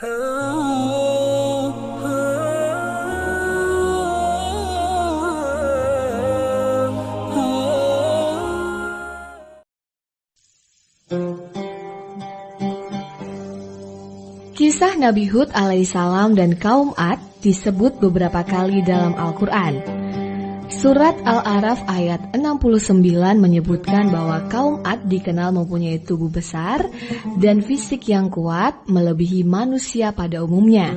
Kisah Nabi Hud alaihissalam dan kaum Ad disebut beberapa kali dalam Al-Quran. Surat Al-A'raf ayat 69 menyebutkan bahwa kaum Ad dikenal mempunyai tubuh besar dan fisik yang kuat melebihi manusia pada umumnya.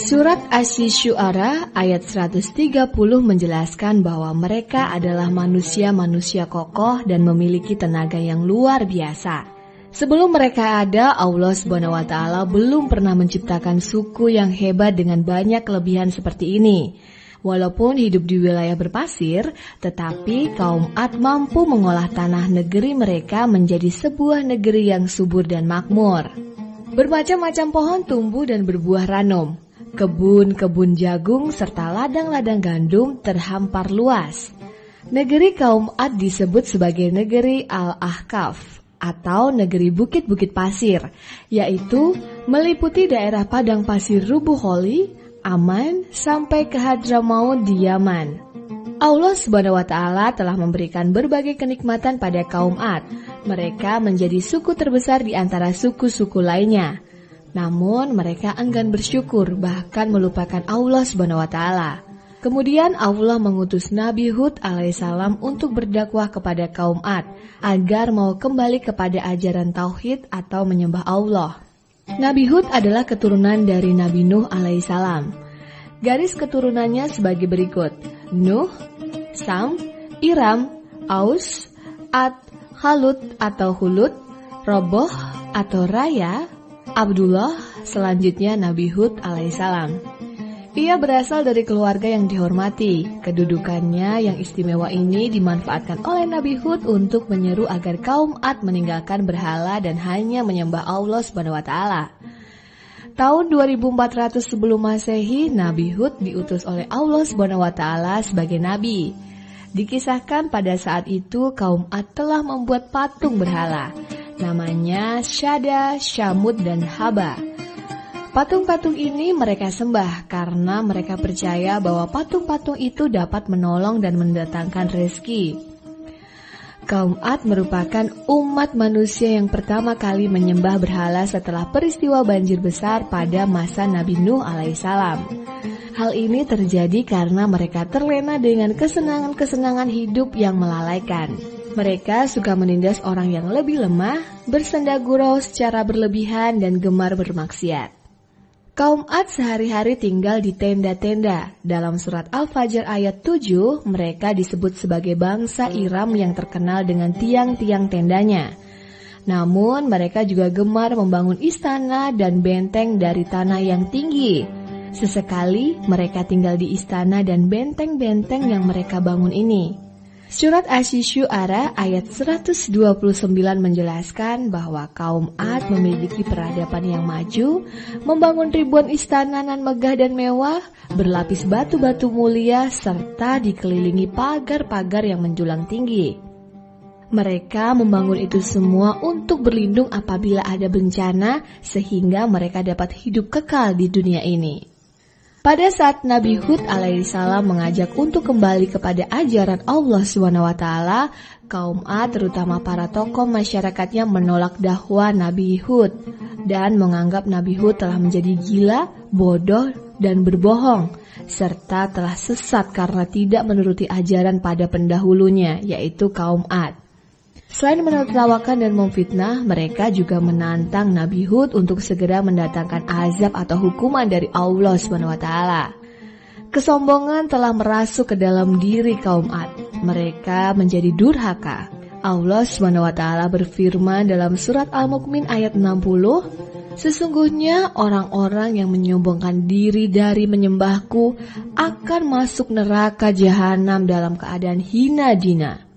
Surat Asy-Syu'ara ayat 130 menjelaskan bahwa mereka adalah manusia-manusia kokoh dan memiliki tenaga yang luar biasa. Sebelum mereka ada, Allah SWT belum pernah menciptakan suku yang hebat dengan banyak kelebihan seperti ini. Walaupun hidup di wilayah berpasir, tetapi kaum Ad mampu mengolah tanah negeri mereka menjadi sebuah negeri yang subur dan makmur. Bermacam-macam pohon tumbuh dan berbuah ranum. Kebun-kebun jagung serta ladang-ladang gandum terhampar luas. Negeri kaum Ad disebut sebagai negeri Al-Ahqaf atau negeri bukit-bukit pasir, yaitu meliputi daerah padang pasir Rubuh Kholi, Aman, sampai ke Hadramaut di Yaman. Allah SWT telah memberikan berbagai kenikmatan pada kaum Ad. Mereka menjadi suku terbesar di antara suku-suku lainnya. Namun mereka enggan bersyukur, bahkan melupakan Allah SWT. Kemudian Allah mengutus Nabi Hud alaihissalam untuk berdakwah kepada kaum Ad agar mau kembali kepada ajaran tauhid atau menyembah Allah. Nabi Hud adalah keturunan dari Nabi Nuh alaihissalam. Garis keturunannya sebagai berikut: Nuh, Sam, Iram, Aus, Ad, Halut atau Hulut, Roboh atau Raya, Abdullah, selanjutnya Nabi Hud alaihissalam. Ia berasal dari keluarga yang dihormati. Kedudukannya yang istimewa ini dimanfaatkan oleh Nabi Hud untuk menyeru agar kaum Ad meninggalkan berhala dan hanya menyembah Allah SWT. Tahun 2400 sebelum Masehi, Nabi Hud diutus oleh Allah SWT sebagai nabi. Dikisahkan pada saat itu kaum Ad telah membuat patung berhala. Namanya Syada, Syamud, dan Haba. Patung-patung ini mereka sembah karena mereka percaya bahwa patung-patung itu dapat menolong dan mendatangkan rezeki. Kaum Ad merupakan umat manusia yang pertama kali menyembah berhala setelah peristiwa banjir besar pada masa Nabi Nuh alaihissalam. Hal ini terjadi karena mereka terlena dengan kesenangan-kesenangan hidup yang melalaikan. Mereka suka menindas orang yang lebih lemah, bersenda gurau secara berlebihan, dan gemar bermaksiat. Kaum Ad sehari-hari tinggal di tenda-tenda. Dalam surat Al-Fajr ayat 7, mereka disebut sebagai bangsa Iram yang terkenal dengan tiang-tiang tendanya. Namun mereka juga gemar membangun istana dan benteng dari tanah yang tinggi. Sesekali mereka tinggal di istana dan benteng-benteng yang mereka bangun ini. Surat Asy-Syu'ara ayat 129 menjelaskan bahwa kaum Ad memiliki peradaban yang maju, membangun ribuan istana nan megah dan mewah, berlapis batu-batu mulia, serta dikelilingi pagar-pagar yang menjulang tinggi. Mereka membangun itu semua untuk berlindung apabila ada bencana, sehingga mereka dapat hidup kekal di dunia ini. Pada saat Nabi Hud alaihissalam mengajak untuk kembali kepada ajaran Allah SWT, kaum Ad terutama para tokoh masyarakatnya menolak dakwah Nabi Hud dan menganggap Nabi Hud telah menjadi gila, bodoh, dan berbohong, serta telah sesat karena tidak menuruti ajaran pada pendahulunya, yaitu kaum Ad. Selain menertawakan dan memfitnah, mereka juga menantang Nabi Hud untuk segera mendatangkan azab atau hukuman dari Allah SWT. Kesombongan telah merasuk ke dalam diri kaum Ad. Mereka menjadi durhaka. Allah SWT berfirman dalam surat Al-Mu'min ayat 60, "Sesungguhnya orang-orang yang menyombongkan diri dari menyembahku akan masuk neraka jahanam dalam keadaan hina dina."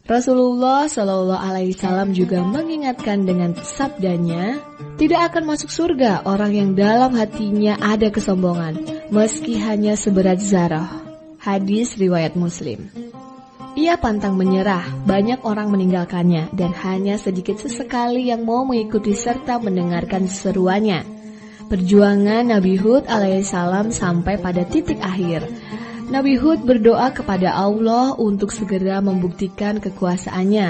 Rasulullah Shallallahu Alaihi Wasallam juga mengingatkan dengan sabdanya, tidak akan masuk surga orang yang dalam hatinya ada kesombongan, meski hanya seberat zarah. Hadis riwayat Muslim. Ia pantang menyerah, banyak orang meninggalkannya, dan hanya sedikit sesekali yang mau mengikuti serta mendengarkan seruannya. Perjuangan Nabi Hud alaihissalam sampai pada titik akhir. Nabi Hud berdoa kepada Allah untuk segera membuktikan kekuasaannya.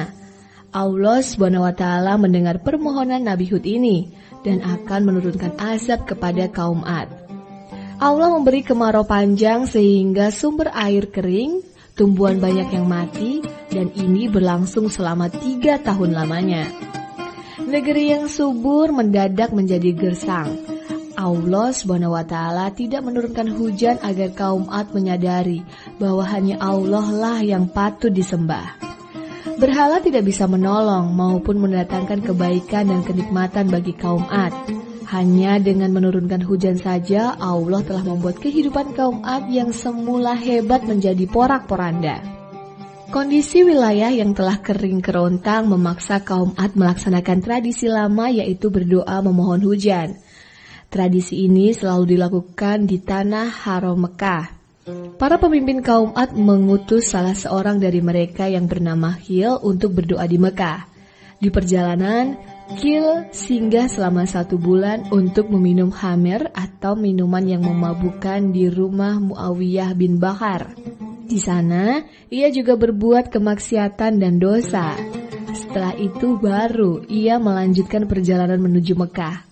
Allah SWT mendengar permohonan Nabi Hud ini dan akan menurunkan azab kepada kaum Ad. Allah memberi kemarau panjang sehingga sumber air kering, tumbuhan banyak yang mati, dan ini berlangsung selama 3 tahun lamanya. Negeri yang subur mendadak menjadi gersang. Allah SWT tidak menurunkan hujan agar kaum Ad menyadari bahwa hanya Allah lah yang patut disembah. Berhala tidak bisa menolong maupun mendatangkan kebaikan dan kenikmatan bagi kaum Ad. Hanya dengan menurunkan hujan saja Allah telah membuat kehidupan kaum Ad yang semula hebat menjadi porak-poranda. Kondisi wilayah yang telah kering kerontang memaksa kaum Ad melaksanakan tradisi lama, yaitu berdoa memohon hujan. Tradisi ini selalu dilakukan di tanah haram Mekah. Para pemimpin kaum Ad mengutus salah seorang dari mereka yang bernama Hil untuk berdoa di Mekah. Di perjalanan, Hil singgah selama 1 bulan untuk meminum khamir atau minuman yang memabukkan di rumah Muawiyah bin Bakhar. Di sana, ia juga berbuat kemaksiatan dan dosa. Setelah itu baru ia melanjutkan perjalanan menuju Mekah.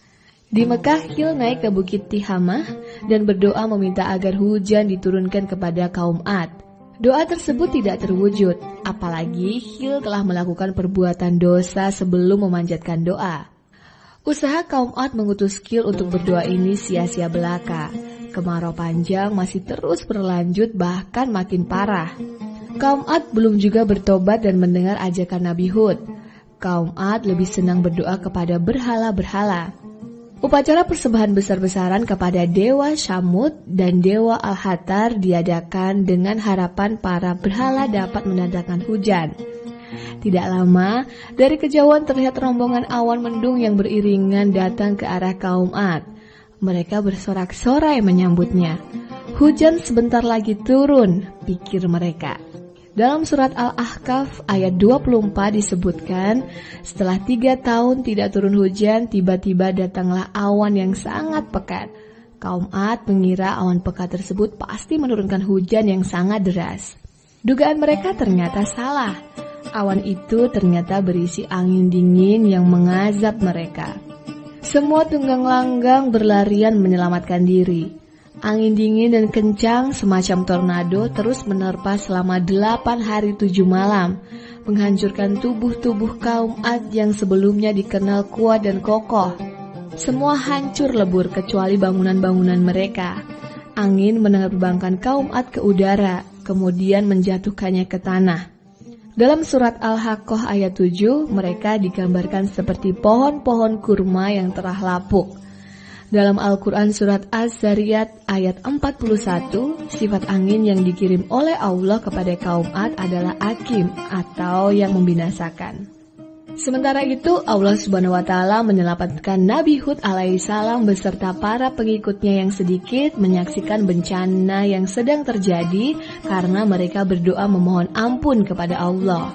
Di Mekah, Hil naik ke Bukit Tihamah dan berdoa meminta agar hujan diturunkan kepada kaum Ad. Doa tersebut tidak terwujud, apalagi Hil telah melakukan perbuatan dosa sebelum memanjatkan doa. Usaha kaum Ad mengutus Hil untuk berdoa ini sia-sia belaka. Kemarau panjang masih terus berlanjut, bahkan makin parah. Kaum Ad belum juga bertobat dan mendengar ajakan Nabi Hud. Kaum Ad lebih senang berdoa kepada berhala-berhala. Upacara persembahan besar-besaran kepada Dewa Syamud dan Dewa Al-Hatar diadakan dengan harapan para berhala dapat mendatangkan hujan. Tidak lama, dari kejauhan terlihat rombongan awan mendung yang beriringan datang ke arah kaum Ad. Mereka bersorak-sorai menyambutnya. Hujan sebentar lagi turun, pikir mereka. Dalam surat Al-Ahqaf ayat 24 disebutkan, setelah 3 tahun tidak turun hujan, tiba-tiba datanglah awan yang sangat pekat. Kaum Ad mengira awan pekat tersebut pasti menurunkan hujan yang sangat deras. Dugaan mereka ternyata salah. Awan itu ternyata berisi angin dingin yang mengazab mereka. Semua tunggang langgang berlarian menyelamatkan diri. Angin dingin dan kencang semacam tornado terus menerpa selama 8 hari 7 malam, menghancurkan tubuh-tubuh kaum Ad yang sebelumnya dikenal kuat dan kokoh. Semua hancur lebur kecuali bangunan-bangunan mereka. Angin menerbangkan kaum Ad ke udara, kemudian menjatuhkannya ke tanah. Dalam surat Al-Haqqah ayat 7, mereka digambarkan seperti pohon-pohon kurma yang telah lapuk. Dalam Al-Quran surat Az-Zariyat ayat 41, sifat angin yang dikirim oleh Allah kepada kaum Ad adalah Akim atau yang membinasakan. Sementara itu Allah SWT menyelamatkan Nabi Hud alaihissalam beserta para pengikutnya yang sedikit menyaksikan bencana yang sedang terjadi karena mereka berdoa memohon ampun kepada Allah.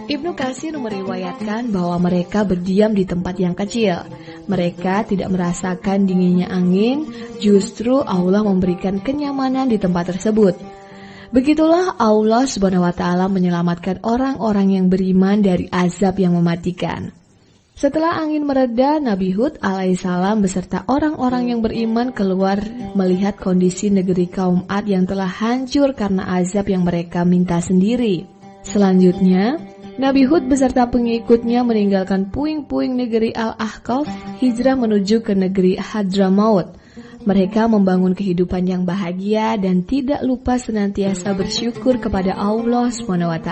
Ibnu Katsir meriwayatkan bahwa mereka berdiam di tempat yang kecil. Mereka tidak merasakan dinginnya angin, justru Allah memberikan kenyamanan di tempat tersebut. Begitulah Allah SWT menyelamatkan orang-orang yang beriman dari azab yang mematikan. Setelah angin mereda, Nabi Hud alaihissalam beserta orang-orang yang beriman keluar melihat kondisi negeri kaum Ad yang telah hancur karena azab yang mereka minta sendiri. Selanjutnya, Nabi Hud beserta pengikutnya meninggalkan puing-puing negeri Al-Ahqaf, hijrah menuju ke negeri Hadramaut. Mereka membangun kehidupan yang bahagia dan tidak lupa senantiasa bersyukur kepada Allah SWT.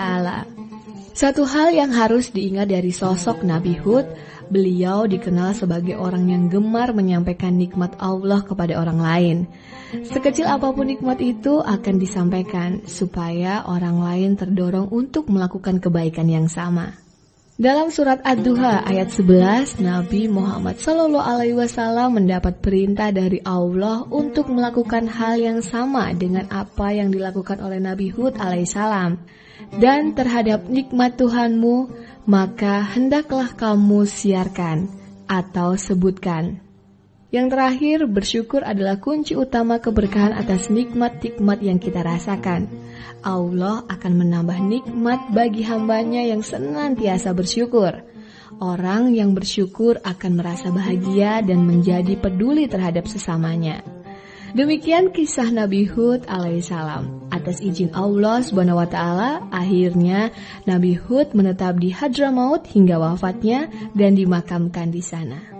Satu hal yang harus diingat dari sosok Nabi Hud, beliau dikenal sebagai orang yang gemar menyampaikan nikmat Allah kepada orang lain. Sekecil apapun nikmat itu akan disampaikan supaya orang lain terdorong untuk melakukan kebaikan yang sama. Dalam surat Ad-Duha ayat 11, Nabi Muhammad SAW mendapat perintah dari Allah untuk melakukan hal yang sama dengan apa yang dilakukan oleh Nabi Hud alaihissalam. Dan terhadap nikmat Tuhanmu, maka hendaklah kamu siarkan atau sebutkan. Yang terakhir, bersyukur adalah kunci utama keberkahan atas nikmat-nikmat yang kita rasakan. Allah akan menambah nikmat bagi hambanya yang senantiasa bersyukur. Orang yang bersyukur akan merasa bahagia dan menjadi peduli terhadap sesamanya. Demikian kisah Nabi Hud alaihissalam. Atas izin Allah SWT, akhirnya Nabi Hud menetap di Hadramaut hingga wafatnya dan dimakamkan di sana.